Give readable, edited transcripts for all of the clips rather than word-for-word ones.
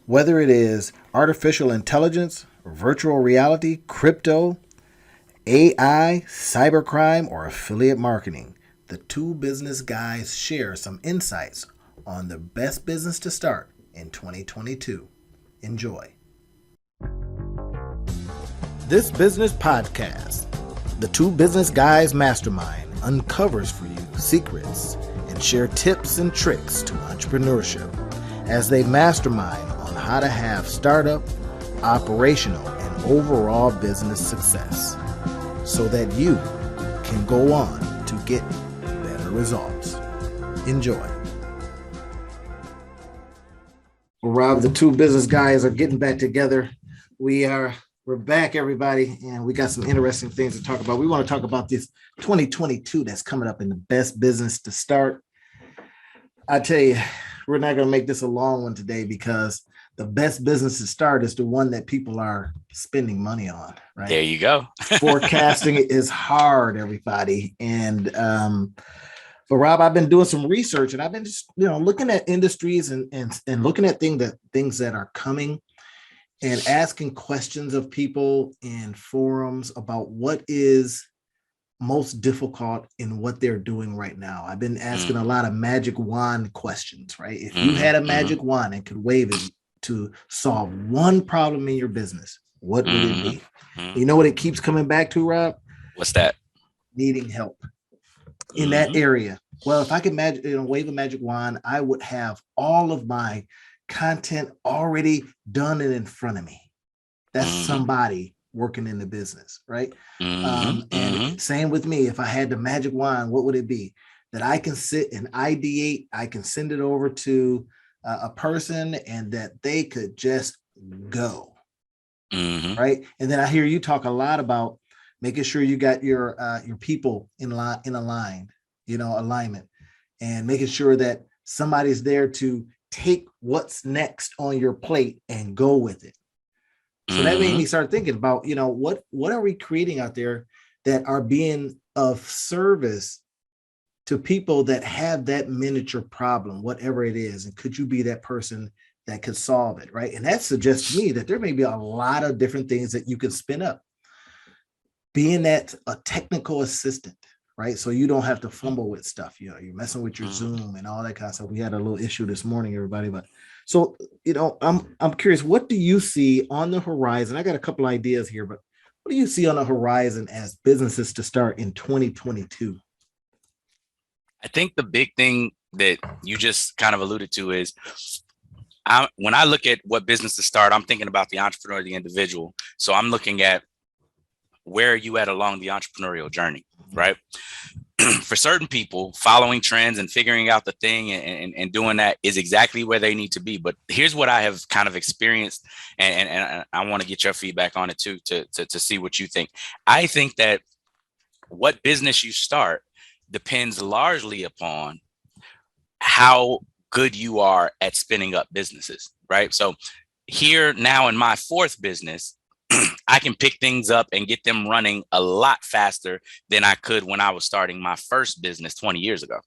Whether it is artificial intelligence, virtual reality, crypto, AI, cybercrime, or affiliate marketing, the two business guys share some insights on the best business to start in 2022. Enjoy. This business podcast, the Two Business Guys Mastermind, uncovers for you secrets and share tips and tricks to entrepreneurship as they mastermind on how to have startup, operational, and overall business success so that you can go on to get better results. Enjoy. Well, Rob, the two business guys are getting back together. We're back, everybody, and we got some interesting things to talk about. We want to talk about this 2022 that's coming up in the best business to start. I tell you, we're not going to make this a long one today because the best business to start is the one that people are spending money on, right? There you go. Forecasting is hard, everybody. And but Rob, I've been doing some research and I've been just, looking at industries and looking at things that are coming and asking questions of people in forums about what is most difficult in what they're doing right now. I've been asking a lot of magic wand questions, right? If you had a magic wand and could wave it to solve one problem in your business, what would it be? You know what it keeps coming back to, Rob? What's that? Needing help in that area. Well, if I could wave a magic wand, I would have all of my content already done and in front of me. That's somebody working in the business, right? And same with me. If I had the magic wand, what would it be? That I can sit and ideate, I can send it over to a person and that they could just go, right? And then I hear you talk a lot about making sure you got your people in alignment, and making sure that somebody's there to take what's next on your plate and go with it. So that made me start thinking about, what are we creating out there that are being of service to people that have that miniature problem, whatever it is, and could you be that person that could solve it, right? And that suggests to me that there may be a lot of different things that you can spin up. Being that a technical assistant, right? So you don't have to fumble with stuff. You're messing with your Zoom and all that kind of stuff. We had a little issue this morning, everybody. But so, I'm curious, what do you see on the horizon? I got a couple ideas here, but what do you see on the horizon as businesses to start in 2022? I think the big thing that you just kind of alluded to is when I look at what business to start, I'm thinking about the entrepreneur, the individual. So I'm looking at where are you at along the entrepreneurial journey, right? For certain people, following trends and figuring out the thing and doing that is exactly where they need to be. But here's what I have kind of experienced, and I want to get your feedback on it too, to see what you think. I think that what business you start depends largely upon how good you are at spinning up businesses, right? So here now in my fourth business, I can pick things up and get them running a lot faster than I could when I was starting my first business 20 years ago.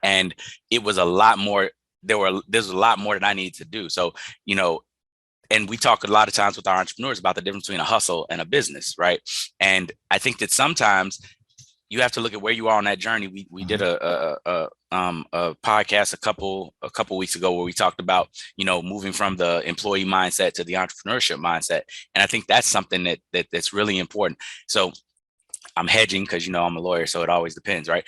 And it was a lot more, there's a lot more that I needed to do. So, and we talk a lot of times with our entrepreneurs about the difference between a hustle and a business, right? And I think that sometimes you have to look at where you are on that journey. We did a podcast a couple weeks ago where we talked about, moving from the employee mindset to the entrepreneurship mindset. And I think that's something that's really important. So I'm hedging because, I'm a lawyer, so it always depends, right?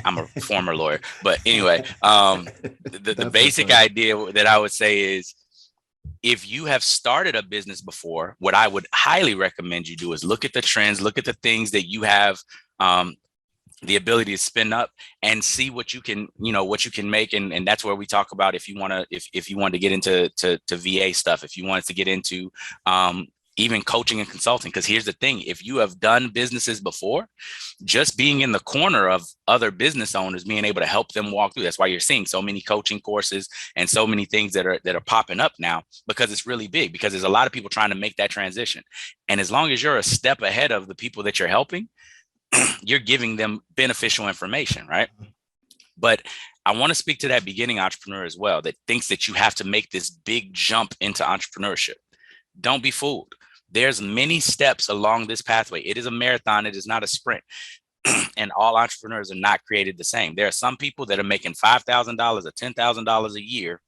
I'm a former lawyer. But anyway, the basic idea that I would say is, if you have started a business before, what I would highly recommend you do is look at the trends, look at the things that you have the ability to spin up and see what you can make. And that's where we talk about if you want to get into VA stuff, if you wanted to get into even coaching and consulting. Because here's the thing, if you have done businesses before, just being in the corner of other business owners, being able to help them walk through. That's why you're seeing so many coaching courses and so many things that are popping up now, because it's really big, because there's a lot of people trying to make that transition. And as long as you're a step ahead of the people that you're helping, you're giving them beneficial information, right? But I want to speak to that beginning entrepreneur as well that thinks that you have to make this big jump into entrepreneurship. Don't be fooled. There's many steps along this pathway. It is a marathon. It is not a sprint. And all entrepreneurs are not created the same. There are some people that are making $5,000 or $10,000 a year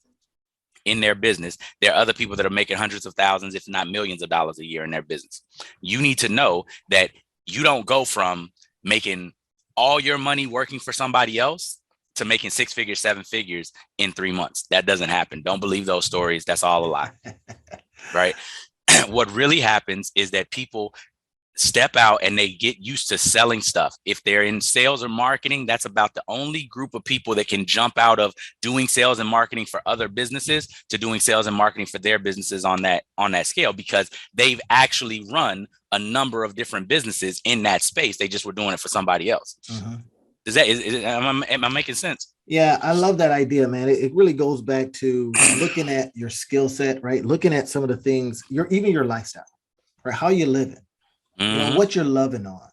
in their business. There are other people that are making hundreds of thousands, if not millions of dollars a year in their business. You need to know that you don't go from making all your money working for somebody else to making 6 figures, 7 figures in 3 months. That doesn't happen. Don't believe those stories. That's all a lie. Right? What really happens is that people step out and they get used to selling stuff. If they're in sales or marketing, that's about the only group of people that can jump out of doing sales and marketing for other businesses to doing sales and marketing for their businesses on that scale, because they've actually run a number of different businesses in that space. They just were doing it for somebody else. Mm-hmm. Am I making sense? Yeah, I love that idea, man. It really goes back to looking at your skill set, right? Looking at some of the things, even your lifestyle, right? How you living. You know, what you're loving on,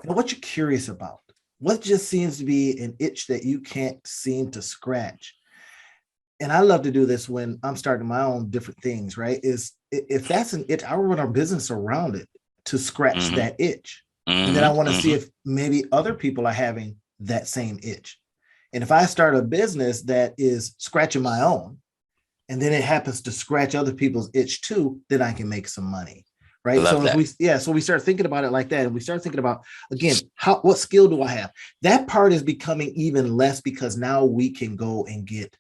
you know, what you're curious about, what just seems to be an itch that you can't seem to scratch. And I love to do this when I'm starting my own different things, right? Is if that's an itch, I run our business around it to scratch that itch. And then I want to see if maybe other people are having that same itch. And if I start a business that is scratching my own, and then it happens to scratch other people's itch too, then I can make some money. Right. So if we start thinking about it like that, and we start thinking about, again, what skill do I have? That part is becoming even less, because now we can go and get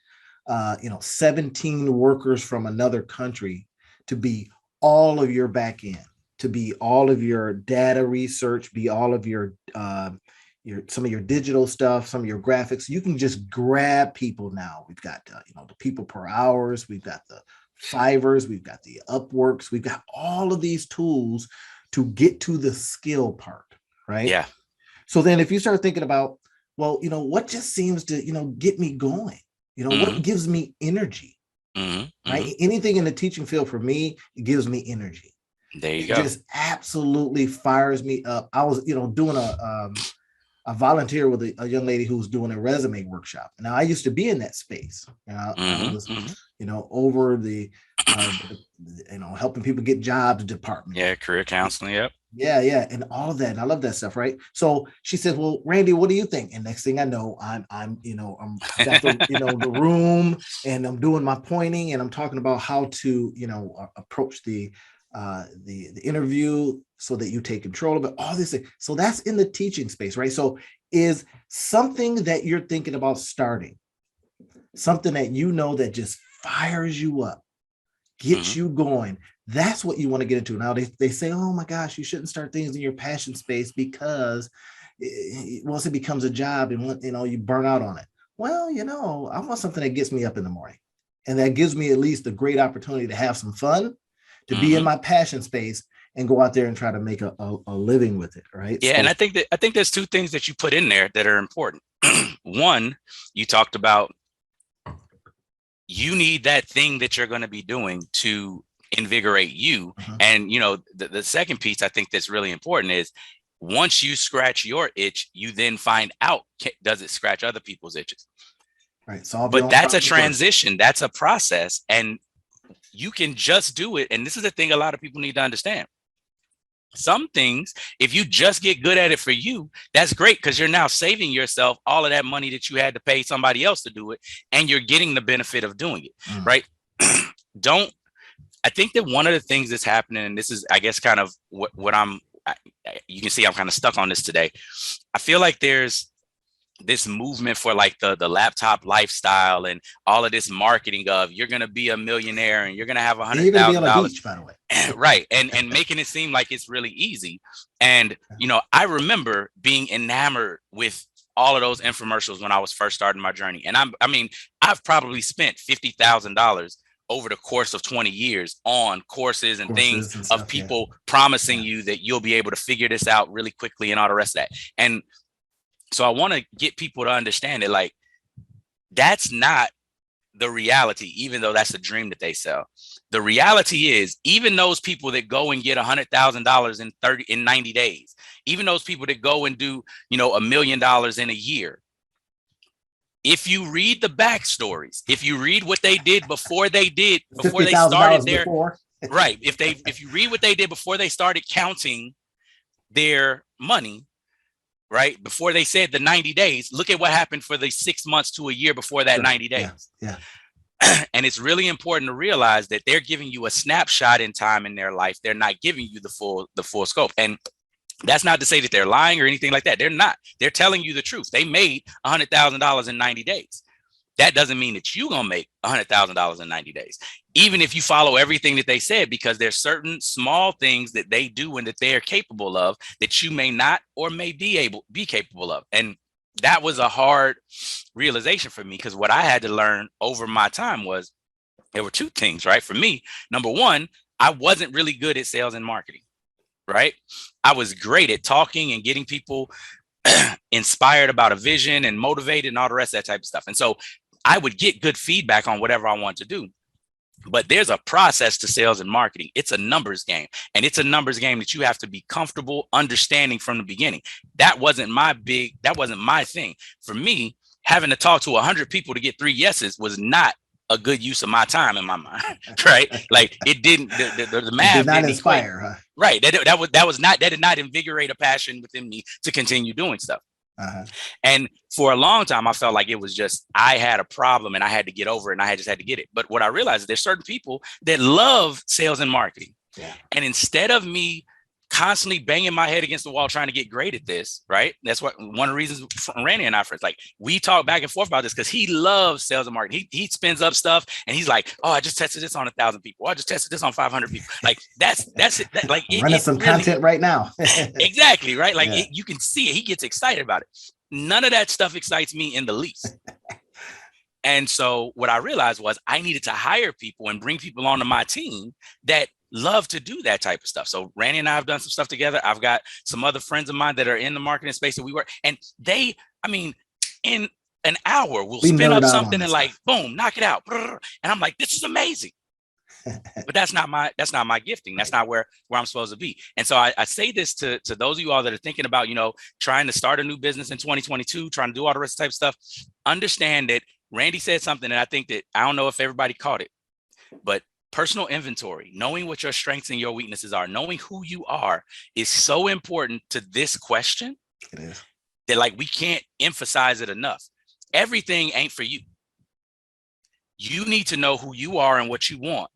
17 workers from another country to be all of your back end, to be all of your data research, be all of your some of your digital stuff, some of your graphics. You can just grab people now. We've got the people per hours, we've got the Fivers, we've got the Upworks, we've got all of these tools to get to the skill part, right? Yeah. So then if you start thinking about, well, what just seems to, get me going, what gives me energy, right? Anything in the teaching field for me, it gives me energy. There you go. It just absolutely fires me up. I was, doing a volunteer with a young lady who was doing a resume workshop. Now I used to be in that space. I was, over the, helping people get jobs department. Yeah. Career counseling. Yep. Yeah. And all of that. And I love that stuff. Right. So she said, well, Randy, what do you think? And next thing I know, I'm got the, the room, and I'm doing my pointing, and I'm talking about how to, approach the interview so that you take control of it, all this thing. So that's in the teaching space, right? So is something that you're thinking about starting, something that that just fires you up, gets you going. That's what you want to get into. Now they say, oh my gosh, you shouldn't start things in your passion space, because once it becomes a job and you burn out on it. Well, I want something that gets me up in the morning, and that gives me at least a great opportunity to have some fun, to be in my passion space, and go out there and try to make a living with it, right? Yeah, and I think there's two things that you put in there that are important. One, you talked about, you need that thing that you're going to be doing to invigorate you. And the second piece I think that's really important is, once you scratch your itch, you then find out, does it scratch other people's itches? Right. But that's a transition. That's a process. And you can just do it. And this is the thing a lot of people need to understand. Some things, if you just get good at it for you, that's great, because you're now saving yourself all of that money that you had to pay somebody else to do it, and you're getting the benefit of doing it, right? I think that one of the things that's happening, and this is, I guess, kind of what you can see I'm kind of stuck on this today. I feel like there's this movement for like the laptop lifestyle and all of this marketing of, you're going to be a millionaire and you're going to have $100,000, by the way. Right. And making it seem like it's really easy. And, I remember being enamored with all of those infomercials when I was first starting my journey. And I've probably spent $50,000 over the course of 20 years on courses and things and stuff, of people promising you that you'll be able to figure this out really quickly and all the rest of that. And so I want to get people to understand that, like, that's not the reality, even though that's the dream that they sell. The reality is, even those people that go and get $100,000 in 90 days, even those people that go and do, $1 million in a year, if you read the backstories, if you read what they did before they $50,000 started their before. right, if you read what they did before they started counting their money, right, before they said the 90 days, look at what happened for the 6 months to a year before that 90 days. Yeah. And it's really important to realize that they're giving you a snapshot in time in their life. They're not giving you the full scope. And that's not to say that they're lying or anything like that. They're not. They're telling you the truth. They made $100,000 in 90 days. That doesn't mean that you're going to make $100,000 in 90 days, even if you follow everything that they said, because there's certain small things that they do and that they are capable of that you may not or may be capable of. And that was a hard realization for me, because what I had to learn over my time was there were two things, right? For me, number one, I wasn't really good at sales and marketing, right? I was great at talking and getting people inspired about a vision and motivated and all the rest of that type of stuff. And so I would get good feedback on whatever I want to do. But there's a process to sales and marketing. It's a numbers game, and it's a numbers game that you have to be comfortable understanding from the beginning. That wasn't my thing. For me, having to talk to 100 people to get 3 yeses was not a good use of my time in my mind, right? Like it didn't, the math did not didn't inspire, equate. huh? Right. That did not invigorate a passion within me to continue doing stuff. Uh-huh. And for a long time, I felt like it was just, I had a problem and I had to get over it, and I just had to get it. But what I realized is there's certain people that love sales and marketing. Yeah. And instead of me constantly banging my head against the wall trying to get great at this, right? That's what one of the reasons Randy and I first, like, we talk back and forth about this, because he loves sales and marketing. He spins up stuff and he's like, oh, I just tested this on 1,000 people. Oh, I just tested this on 500 people. Like that's it. Like running some really, content right now. Exactly. Right. Like you can see it. He gets excited about it. None of that stuff excites me in the least. And so what I realized was I needed to hire people and bring people onto my team that love to do that type of stuff. So Randy and I have done some stuff together. I've got some other friends of mine that are in the marketing space that we work, and they, I mean, in an hour we'll spin up something and like, boom, knock it out. And I'm like, this is amazing. But that's not my gifting. That's not where I'm supposed to be. And so I say this to those of you all that are thinking about, trying to start a new business in 2022, trying to do all the rest of the type of stuff. Understand that Randy said something, and I think that, I don't know if everybody caught it, but personal inventory, knowing what your strengths and your weaknesses are, knowing who you are, is so important to this question. It is. That, like, we can't emphasize it enough. Everything ain't for you. You need to know who you are and what you want,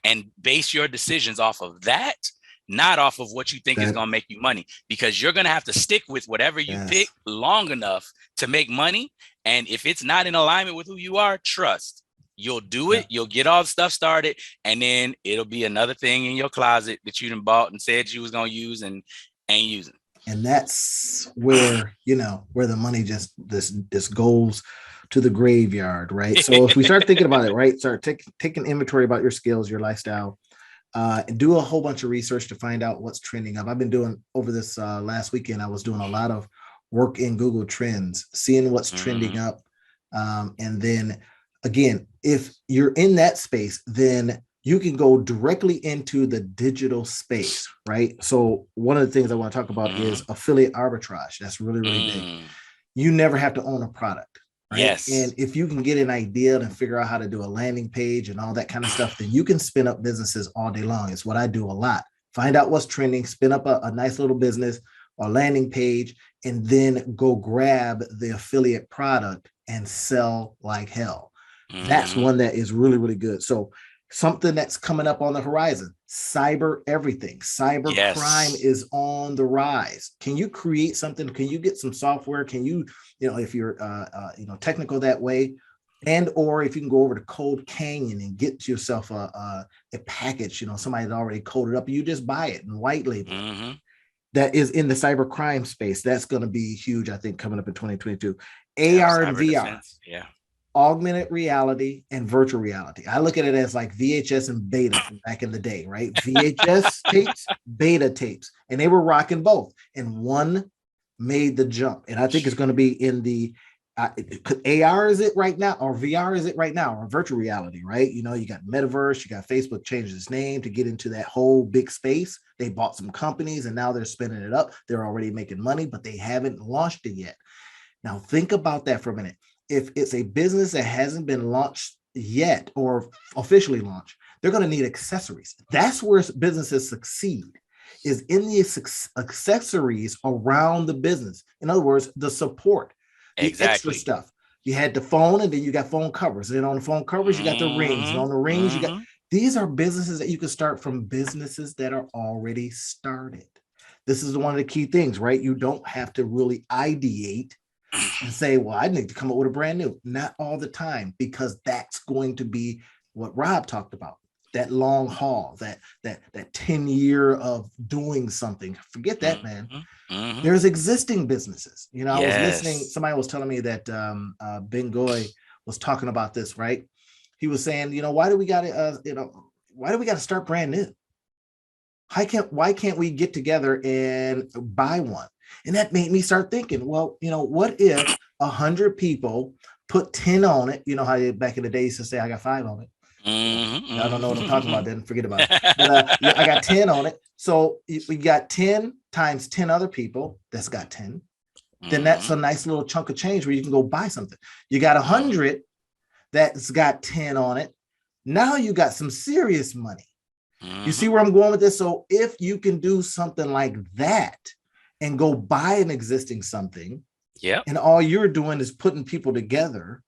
and base your decisions off of that, not off of what you think is going to make you money, because you're going to have to stick with whatever you pick long enough to make money. And if it's not in alignment with who you are, trust, you'll do it. You'll get all the stuff started, and then it'll be another thing in your closet that you done bought and said you was going to use and ain't using. And that's where, where the money just goes to the graveyard, right? So if we start thinking about it, right, start taking inventory about your skills, your lifestyle, and do a whole bunch of research to find out what's trending up. I've been doing, over this last weekend, I was doing a lot of work in Google Trends, seeing what's trending up. And then again, if you're in that space, then you can go directly into the digital space, right? So one of the things I want to talk about is affiliate arbitrage. That's really, really big. You never have to own a product. Right? Yes. And if you can get an idea and figure out how to do a landing page and all that kind of stuff, then you can spin up businesses all day long. It's what I do a lot. Find out what's trending, spin up a nice little business or landing page, and then go grab the affiliate product and sell like hell. That's one that is really, really good. So something that's coming up on the horizon, cyber everything. Cyber crime is on the rise. Can you create something? Can you get some software? Can you, if you're, technical that way, and, or if you can go over to Code Canyon and get yourself a package, somebody that already coded up, you just buy it and white label it. That is in the cyber crime space. That's going to be huge, I think, coming up in 2022. AR and VR. Defense. Augmented reality and virtual reality. I look at it as like VHS and beta from back in the day, right? VHS tapes, beta tapes, and they were rocking both. And one made the jump. And I think it's going to be in the AR is it right now, or VR is it right now, or virtual reality, right? You got Metaverse, you got Facebook changed its name to get into that whole big space. They bought some companies and now they're spinning it up. They're already making money, but they haven't launched it yet. Now think about that for a minute. if it's a business that hasn't been launched yet or officially launched, they're going to need accessories. That's where businesses succeed, is in the accessories around the business. In other words, the support, the extra stuff. You had the phone, and then you got phone covers. And on the phone covers, you got the rings. And on the rings, you got, these are businesses that you can start from, businesses that are already started. This is one of the key things, right? You don't have to really ideate and say, well, I need to come up with a brand new. Not all the time, because that's going to be what Rob talked about. That long haul, that 10-year of doing something. Forget that, man. There's existing businesses. You know, I was listening. Somebody was telling me that Ben Goy was talking about this, right? He was saying, you know, why do we got to start brand new? Why can't we get together and buy one? And that made me start thinking, well, you know, what if 100 people put 10 on it? You know how back in the day used to say, I got 5 on it. I don't know what I'm talking about. Then forget about it. But I got 10 on it. So we got 10 times 10 other people that's got 10. Then that's a nice little chunk of change where you can go buy something. You got 100 that's got 10 on it. Now you got some serious money. You see where I'm going with this? So if you can do something like that and go buy an existing something, and all you're doing is putting people together,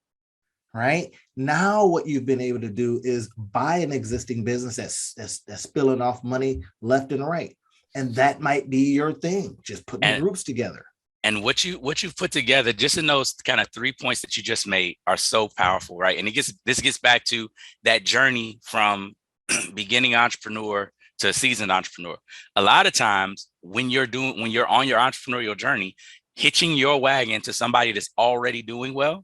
right? Now what you've been able to do is buy an existing business that's spilling off money left and right. And that might be your thing, just putting groups together. And what you've put together, just in those kind of 3 points that you just made, are so powerful, right? And this gets back to that journey from beginning entrepreneur to seasoned entrepreneur. A lot of times when you're on your entrepreneurial journey, hitching your wagon to somebody that's already doing well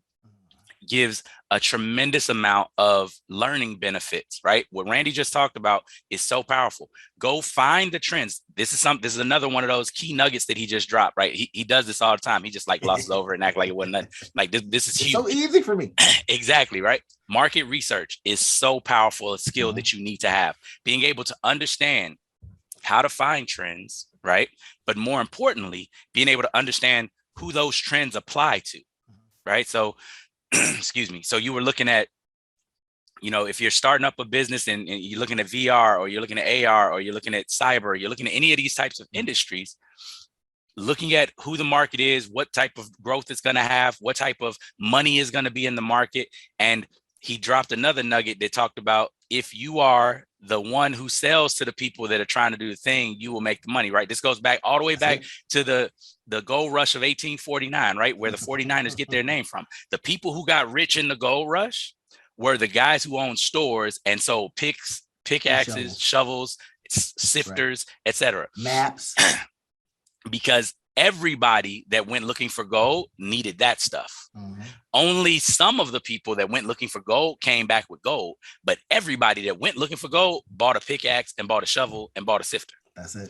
gives a tremendous amount of learning benefits, right? What Randy just talked about is so powerful. Go find the trends. This is another one of those key nuggets that he just dropped, right? He does this all the time. He just like glosses over and act like it wasn't nothing. Like this is huge. So easy for me. Exactly, right? Market research is so powerful a skill that you need to have. Being able to understand how to find trends, right? But more importantly, being able to understand who those trends apply to, right? So excuse me. So you were looking at, you know, if you're starting up a business and you're looking at VR, or you're looking at AR, or you're looking at cyber, or you're looking at any of these types of industries, looking at who the market is, what type of growth it's going to have, what type of money is going to be in the market. And he dropped another nugget that talked about, if you are the one who sells to the people that are trying to do the thing, you will make the money, right? This goes back all the way back to the gold rush of 1849, right? Where the 49ers get their name from. The people who got rich in the gold rush were the guys who owned stores and sold pickaxes, shovels, sifters, etc. Maps. Because everybody that went looking for gold needed that stuff. Only some of the people that went looking for gold came back with gold, but everybody that went looking for gold bought a pickaxe and bought a shovel and bought a sifter. That's it.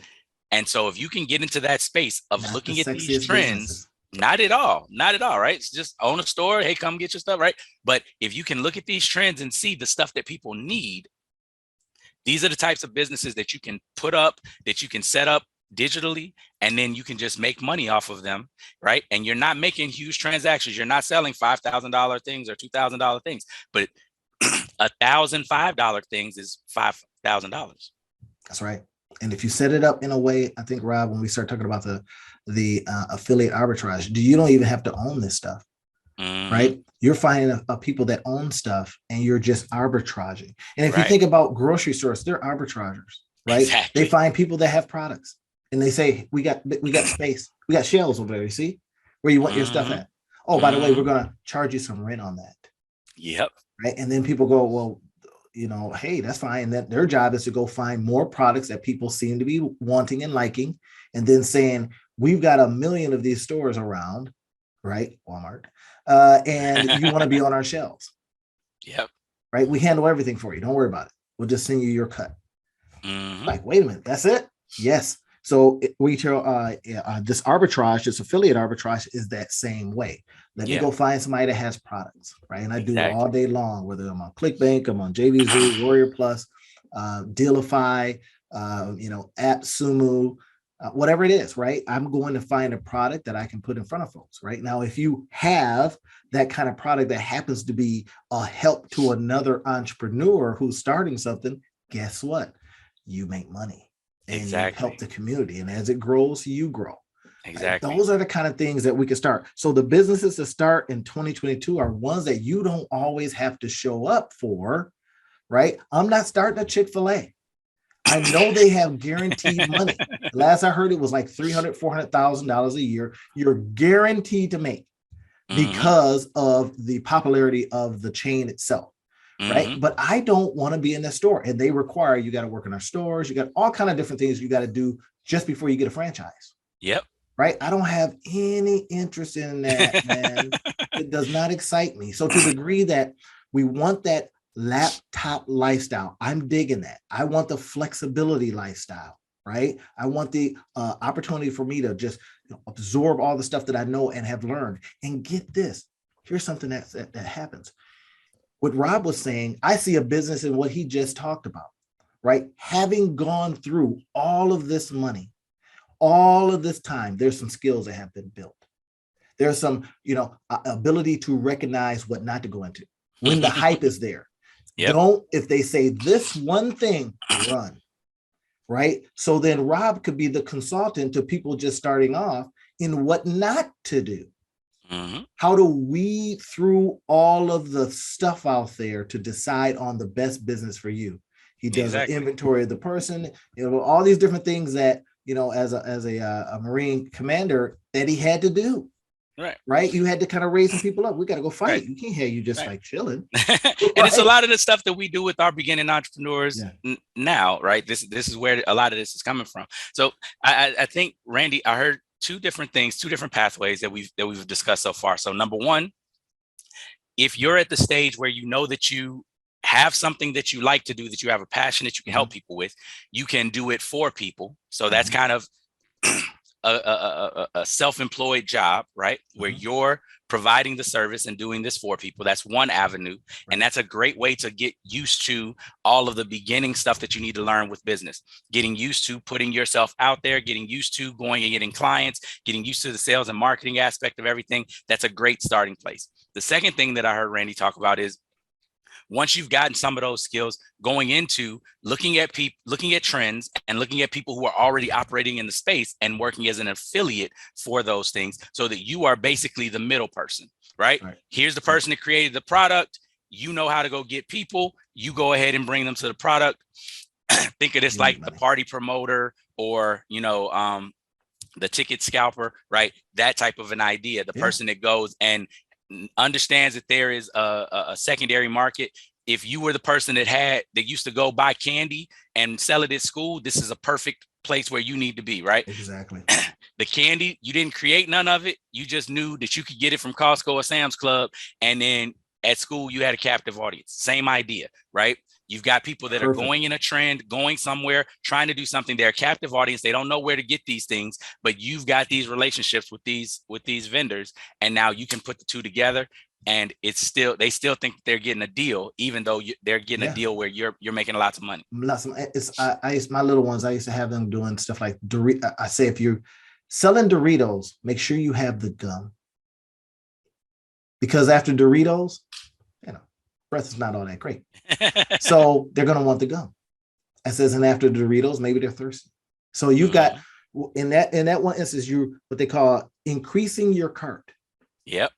And so if you can get into that space of looking at these trends, not at all, right? It's just own a store. Hey, come get your stuff, right? But if you can look at these trends and see the stuff that people need, these are the types of businesses that you can put up, that you can set up digitally, and then you can just make money off of them, right? And you're not making huge transactions. You're not selling $5,000 things or $2,000 things, but $1,005 things is $5,000. That's right. And if you set it up in a way, I think, Rob, when we start talking about the affiliate arbitrage, you don't even have to own this stuff, right? You're finding people that own stuff, and you're just arbitraging. And if you think about grocery stores, they're arbitragers, right? Exactly. They find people that have products, and they say, we got space, we got shelves over there. You see where you want your stuff at. Oh, by the way, we're going to charge you some rent on that. Yep. Right. And then people go, well, you know, hey, that's fine. That their job is to go find more products that people seem to be wanting and liking, and then saying, we've got 1 million of these stores around, right? Walmart. And you want to be on our shelves. Yep. Right. We handle everything for you. Don't worry about it. We'll just send you your cut. Like, wait a minute. That's it. Yes. So retail, this arbitrage, this affiliate arbitrage, is that same way. Let me go find somebody that has products, right? And I do it all day long, whether I'm on ClickBank, I'm on JVZ, Warrior Plus, Dealify, AppSumo, whatever it is, right? I'm going to find a product that I can put in front of folks, right? Now, if you have that kind of product that happens to be a help to another entrepreneur who's starting something, guess what? You make money and you help the community. And as it grows, you grow. Exactly. Right? Those are the kind of things that we can start. So the businesses to start in 2022 are ones that you don't always have to show up for, right? I'm not starting a Chick-fil-A. I know they have guaranteed money. Last I heard, it was like $300,000, $400,000 a year. You're guaranteed to make because of the popularity of the chain itself, right? But I don't want to be in the store, and they require you got to work in our stores. You got all kind of different things you got to do just before you get a franchise. Yep. Right. I don't have any interest in that, man. It does not excite me. So to the degree that we want that laptop lifestyle, I'm digging that. I want the flexibility lifestyle, right? I want the opportunity for me to just absorb all the stuff that I know and have learned. And get this, here's something that happens. What Rob was saying, I see a business in what he just talked about, right? Having gone through all of this money, all of this time, there's some skills that have been built. There's some, ability to recognize what not to go into when the hype is there. Yep. Don't, if they say this one thing, run, right? So then Rob could be the consultant to people just starting off in what not to do. How to weed through all of the stuff out there to decide on the best business for you. He does an inventory of the person, all these different things that, as a Marine commander that he had to do. Right. You had to kind of raise some people up. We got to go fight. Right. You can't have you just like chilling. And it's a lot of the stuff that we do with our beginning entrepreneurs now, right? This is where a lot of this is coming from. So I think, Randy, I heard two different things, two different pathways that we've discussed so far. So number one, if you're at the stage where you know that you have something that you like to do, that you have a passion that you can help people with, you can do it for people. So that's kind of a self-employed job, right? Where you're providing the service and doing this for people. That's one avenue. And that's a great way to get used to all of the beginning stuff that you need to learn with business, getting used to putting yourself out there, getting used to going and getting clients, getting used to the sales and marketing aspect of everything. That's a great starting place. The second thing that I heard Randy talk about is, once you've gotten some of those skills, going into looking at trends and looking at people who are already operating in the space and working as an affiliate for those things, so that you are basically the middle person, right? Here's the person that created the product. You know how to go get people. You go ahead and bring them to the product. Think of this like the party promoter or, the ticket scalper, right? That type of an idea. The person that goes and understands that there is a secondary market. If you were the person that used to go buy candy and sell it at school, this is a perfect place where you need to be, right? Exactly. The candy, you didn't create none of it. You just knew that you could get it from Costco or Sam's Club. And then at school, you had a captive audience. Same idea, right? You've got people that are going in a trend, going somewhere, trying to do something. They're a captive audience. They don't know where to get these things, but you've got these relationships with these vendors. And now you can put the two together, and they still think they're getting a deal, even though they're getting a deal where you're making lots of money. My little ones, I used to have them doing stuff like I say, if you're selling Doritos, make sure you have the gum, because after Doritos, breath is not all that great. So they're going to want the gum. I says, and after the Doritos, maybe they're thirsty. So you've got, in that one instance, you what they call increasing your cart. Yep.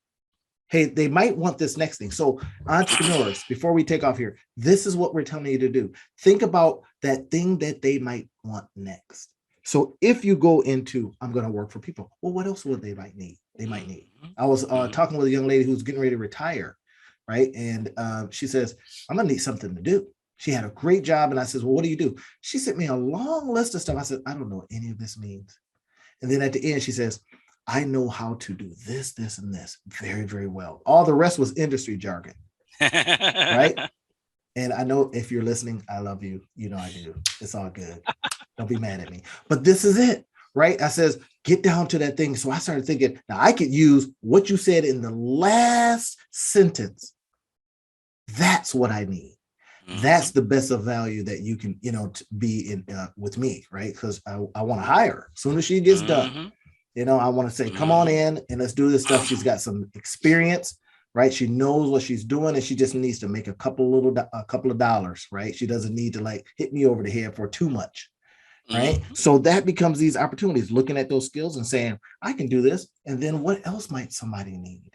Hey, they might want this next thing. So entrepreneurs, before we take off here, this is what we're telling you to do. Think about that thing that they might want next. So if you go into, I'm going to work for people, well, what else would they might need? I was talking with a young lady who's getting ready to retire. Right. And she says, I'm going to need something to do. She had a great job. And I says, well, what do you do? She sent me a long list of stuff. I said, I don't know what any of this means. And then at the end, she says, I know how to do this, this, and this very, very well. All the rest was industry jargon. Right. And I know if you're listening, I love you. You know I do. It's all good. Don't be mad at me. But this is it. Right. I says, get down to that thing. So I started thinking, now I could use what you said in the last sentence. That's what I need. That's the best of value that you can, be in with me, right? Because I want to hire her as soon as she gets done. I want to say, come on in and let's do this stuff. She's got some experience, right? She knows what she's doing, and she just needs to make a couple of dollars, right? She doesn't need to like hit me over the head for too much, right? So that becomes these opportunities, looking at those skills and saying, I can do this. And then what else might somebody need?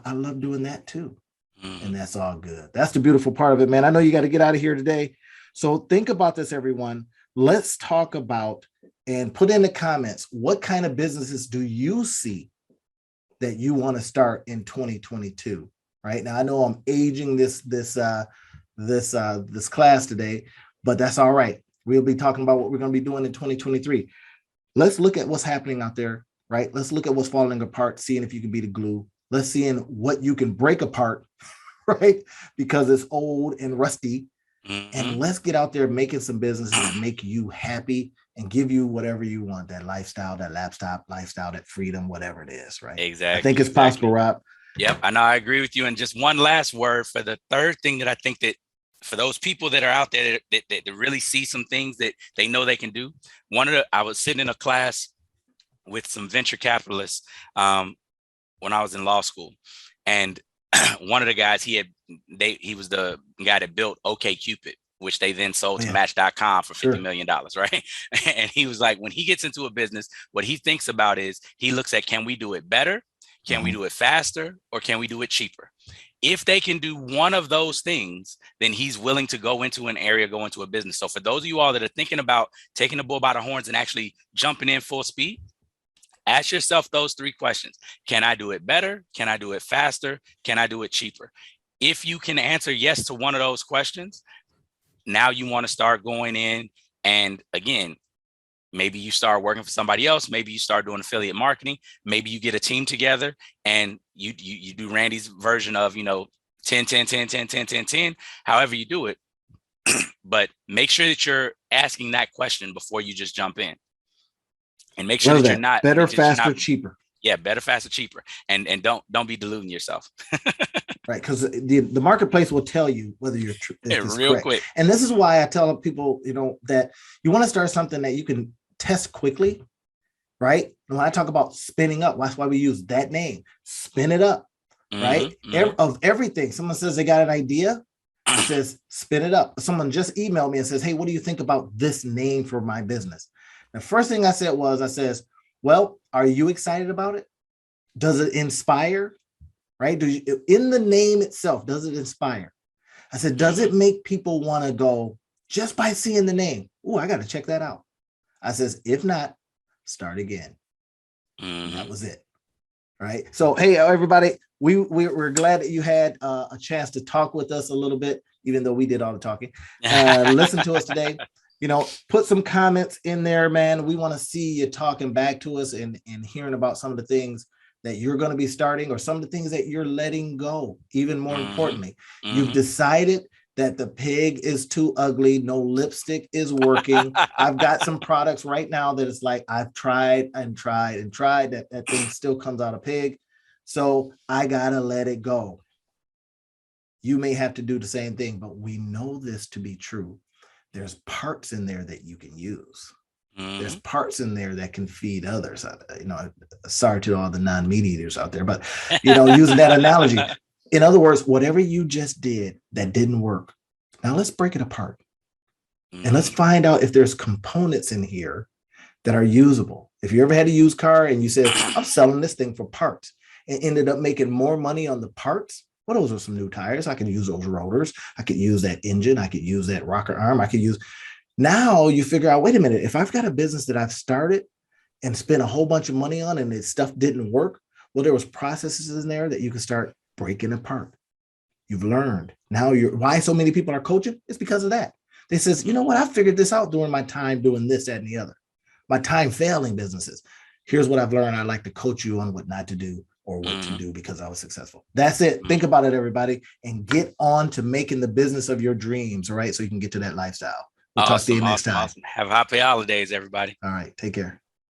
I love doing that too. And that's all good. That's the beautiful part of it, man. I know you got to get out of here today. So think about this, everyone. Let's talk about and put in the comments, what kind of businesses do you see that you want to start in 2022? Right now, I know I'm aging this class today, but that's all right. We'll be talking about what we're going to be doing in 2023. Let's look at what's happening out there, right? Let's look at what's falling apart, seeing if you can be the glue. Let's see what you can break apart, right? Because it's old and rusty. And let's get out there making some businesses that make you happy and give you whatever you want, that lifestyle, that laptop lifestyle, that freedom, whatever it is, right? Exactly. I think it's possible, Rob. Yep. I know. I agree with you. And just one last word for the third thing that I think that for those people that are out there that really see some things that they know they can do. I was sitting in a class with some venture capitalists when I was in law school, and one of the guys, he was the guy that built OkCupid, which they then sold to Match.com for $50 million, right? And he was like, when he gets into a business, what he thinks about is he looks at, can we do it better? Can we do it faster? Or can we do it cheaper? If they can do one of those things, then he's willing to go into an area, go into a business. So for those of you all that are thinking about taking the bull by the horns and actually jumping in full speed, ask yourself those three questions. Can I do it better? Can I do it faster? Can I do it cheaper? If you can answer yes to one of those questions, now you want to start going in. And again, maybe you start working for somebody else. Maybe you start doing affiliate marketing. Maybe you get a team together and you do Randy's version of, 10, 10, 10, 10, 10, 10, 10, however you do it. But make sure that you're asking that question before you just jump in. And make sure that you're not better, faster, cheaper. Yeah, better, faster, cheaper. And don't be deluding yourself. Right, because the marketplace will tell you whether you're real correct. Quick. And this is why I tell people, that you want to start something that you can test quickly, right? And when I talk about spinning up, that's why we use that name, spin it up, right? Of everything. Someone says they got an idea, it says spin it up. Someone just emailed me and says, hey, what do you think about this name for my business? The first thing I said was, well, are you excited about it? Does it inspire? Right? In the name itself, does it inspire? I said, does it make people want to go just by seeing the name? Oh, I got to check that out. I says, if not, start again. And that was it. Right. So, hey, everybody, we're glad that you had a chance to talk with us a little bit, even though we did all the talking. Listen to us today. Put some comments in there, man. We want to see you talking back to us and hearing about some of the things that you're going to be starting or some of the things that you're letting go. Even more importantly, you've decided that the pig is too ugly. No lipstick is working. I've got some products right now that it's like I've tried and tried and tried that thing still comes out of pig. So I got to let it go. You may have to do the same thing, but we know this to be true. There's parts in there that you can use. There's parts in there that can feed others. Sorry to all the non-meat eaters out there, but using that analogy. In other words, whatever you just did that didn't work, now let's break it apart. And let's find out if there's components in here that are usable. If you ever had a used car and you said, I'm selling this thing for parts, and ended up making more money on the parts, well, those are some new tires. I could use those rotors. I could use that engine. I could use that rocker arm. Now you figure out, wait a minute, if I've got a business that I've started and spent a whole bunch of money on and stuff didn't work, well, there was processes in there that you can start breaking apart. You've learned. Now why so many people are coaching? It's because of that. They says, you know what? I figured this out during my time doing this, that, and the other. My time failing businesses. Here's what I've learned. I'd like to coach you on what not to do or what to do because I was successful. That's it. Think about it, everybody, and get on to making the business of your dreams, all right? So you can get to that lifestyle. We'll talk to you next time. Awesome. Have happy holidays, everybody. All right. Take care.